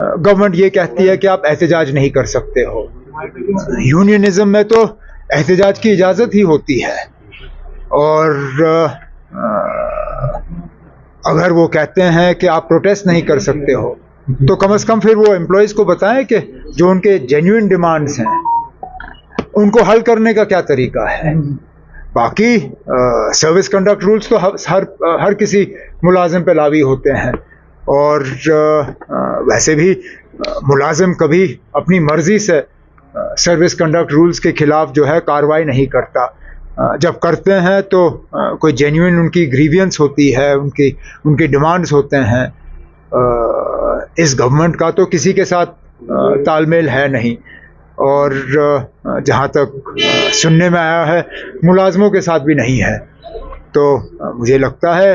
Government ये कहती है कि आप एहतजाज नहीं कर सकते हो। यूनियनिज्म में तो एहतजाज की इजाज़त ही होती है, और अगर वो कहते हैं कि आप प्रोटेस्ट नहीं कर सकते हो तो कम से कम फिर वो एम्प्लॉयज़ को बताएं कि जो उनके जेन्युइन डिमांड्स हैं उनको हल करने का क्या तरीका है। बाकी सर्विस कंडक्ट रूल्स तो हर किसी मुलाजिम पे लावी होते हैं, और वैसे भी मुलाजिम कभी अपनी मर्जी से सर्विस कंडक्ट रूल्स के खिलाफ जो है कार्रवाई नहीं करता। जब करते हैं तो कोई जेन्युइन उनकी ग्रीवियंस होती है, उनकी डिमांड्स होते हैं। इस गवर्नमेंट का तो किसी के साथ तालमेल है नहीं, और जहाँ तक सुनने में आया है मुलाजमों के साथ भी नहीं है। तो मुझे लगता है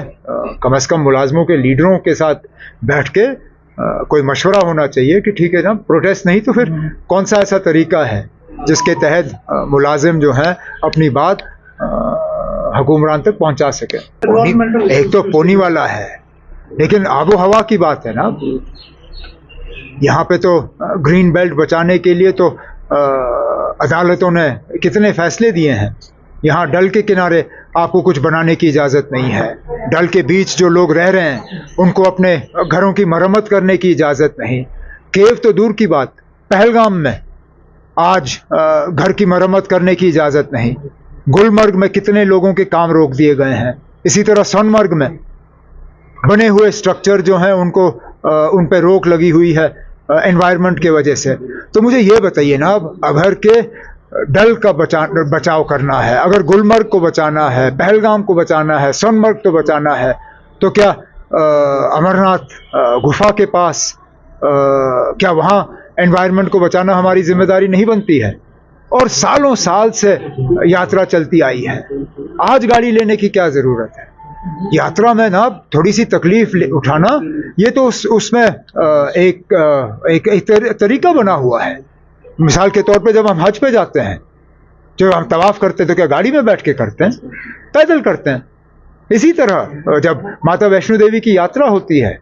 कम से कम मुलाजमों के लीडरों के साथ बैठ के कोई मशवरा होना चाहिए कि ठीक है ना, प्रोटेस्ट नहीं तो फिर कौन सा ऐसा तरीका है जिसके तहत मुलाजिम जो हैं अपनी बात हुकूमरान तक पहुंचा सके। एक तो पोनी वाला है, लेकिन आबो हवा की बात है ना। यहाँ पे तो ग्रीन बेल्ट बचाने के लिए तो अदालतों ने कितने फैसले दिए हैं। यहाँ डल के किनारे आपको कुछ बनाने की इजाज़त नहीं है। डल के बीच जो लोग रह रहे हैं उनको अपने घरों की मरम्मत करने की इजाज़त नहीं। केव तो दूर की बात, पहलगाम में आज घर की मरम्मत करने की इजाज़त नहीं। गुलमर्ग में कितने लोगों के काम रोक दिए गए हैं। इसी तरह सोनमर्ग में बने हुए स्ट्रक्चर जो हैं उनको उन पे रोक लगी हुई है एनवायरनमेंट के वजह से। तो मुझे ये बताइए ना, अब अगर के डल का बचाव करना है, अगर गुलमर्ग को बचाना है, पहलगाम को बचाना है, सोनमर्ग को बचाना है, तो क्या अमरनाथ गुफा के पास क्या वहाँ एनवायरनमेंट को बचाना हमारी जिम्मेदारी नहीं बनती है? और सालों साल से यात्रा चलती आई है। आज गाड़ी लेने की क्या ज़रूरत है? यात्रा में ना थोड़ी सी तकलीफ उठाना, ये तो उसमें एक तरीका बना हुआ है। मिसाल के तौर पे जब हम हज पे जाते हैं, जब हम तवाफ़ करते हैं तो क्या गाड़ी में बैठ के करते हैं? पैदल करते हैं। इसी तरह जब माता वैष्णो देवी की यात्रा होती है,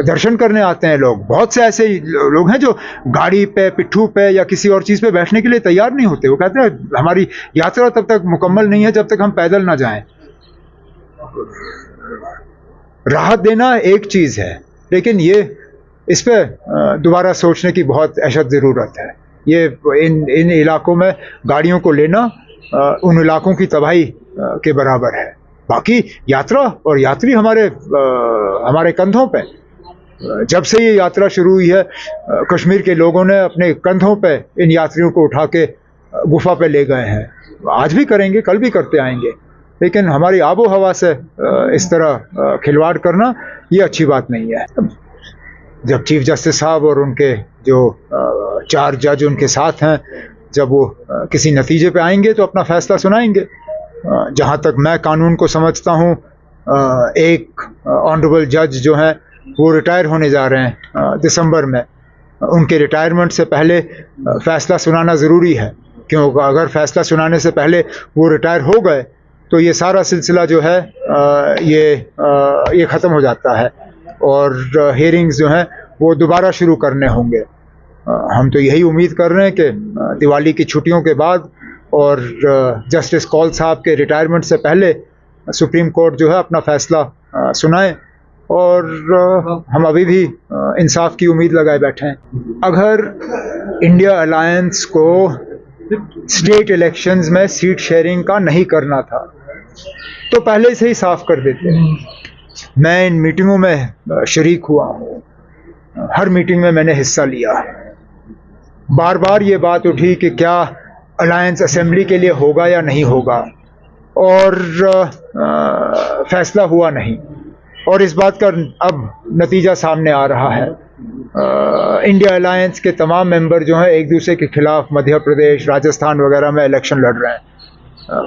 दर्शन करने आते हैं लोग, बहुत से ऐसे लोग हैं जो गाड़ी पे, पिट्ठू पे या किसी और चीज़ पे बैठने के लिए तैयार नहीं होते। वो कहते हैं हमारी यात्रा तब तक मुकम्मल नहीं है जब तक हम पैदल ना जाएं। राहत देना एक चीज़ है, लेकिन ये इस पे दोबारा सोचने की बहुत अशद ज़रूरत है। ये इन इलाकों में गाड़ियों को लेना उन इलाकों की तबाही के बराबर है। बाकी यात्रा और यात्री हमारे कंधों पे, जब से ये यात्रा शुरू हुई है कश्मीर के लोगों ने अपने कंधों पे इन यात्रियों को उठा के गुफा पे ले गए हैं। आज भी करेंगे, कल भी करते आएंगे, लेकिन हमारी आबो हवा से इस तरह खिलवाड़ करना ये अच्छी बात नहीं है। जब चीफ जस्टिस साहब और उनके जो 4 जज उनके साथ हैं, जब वो किसी नतीजे पे आएंगे तो अपना फैसला सुनाएंगे। जहाँ तक मैं कानून को समझता हूँ, एक ऑनरेबल जज जो हैं वो रिटायर होने जा रहे हैं दिसंबर में। उनके रिटायरमेंट से पहले फैसला सुनाना ज़रूरी है, क्योंकि अगर फैसला सुनाने से पहले वो रिटायर हो गए तो ये सारा सिलसिला जो है ये ख़त्म हो जाता है, और हियरिंग्स जो हैं वो दोबारा शुरू करने होंगे। हम तो यही उम्मीद कर रहे हैं कि दिवाली की छुट्टियों के बाद और जस्टिस कौल साहब के रिटायरमेंट से पहले सुप्रीम कोर्ट जो है अपना फ़ैसला सुनाए, और हम अभी भी इंसाफ की उम्मीद लगाए बैठे हैं। अगर इंडिया अलायंस को स्टेट इलेक्शंस में सीट शेयरिंग का नहीं करना था तो पहले से ही साफ कर देते। मैं इन मीटिंगों में शरीक हुआ हूँ, हर मीटिंग में मैंने हिस्सा लिया। बार बार ये बात उठी कि क्या अलायंस असेंबली के लिए होगा या नहीं होगा, और फैसला हुआ नहीं, और इस बात का अब नतीजा सामने आ रहा है। इंडिया अलायंस के तमाम मेंबर जो हैं एक दूसरे के खिलाफ मध्य प्रदेश, राजस्थान वगैरह में इलेक्शन लड़ रहे हैं।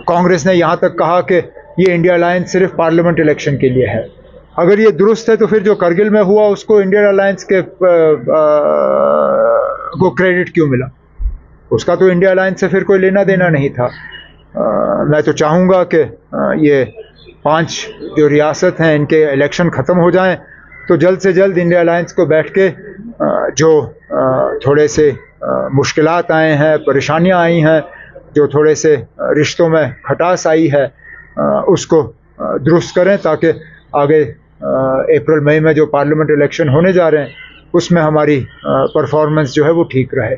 कांग्रेस ने यहाँ तक कहा कि ये इंडिया अलायंस सिर्फ पार्लियामेंट इलेक्शन के लिए है। अगर ये दुरुस्त है तो फिर जो करगिल में हुआ उसको इंडियन अलायंस के को क्रेडिट क्यों मिला? उसका तो इंडिया अलायंस से फिर कोई लेना देना नहीं था। मैं तो चाहूँगा कि ये 5 जो रियासत हैं इनके इलेक्शन ख़त्म हो जाएं, तो जल्द से जल्द इंडिया अलायंस को बैठ के जो थोड़े से मुश्किलात आए हैं, परेशानियां आई हैं, जो थोड़े से रिश्तों में खटास आई है, उसको दुरुस्त करें ताकि आगे अप्रैल मई में जो पार्लियामेंट इलेक्शन होने जा रहे हैं उसमें हमारी परफॉर्मेंस जो है वो ठीक रहे।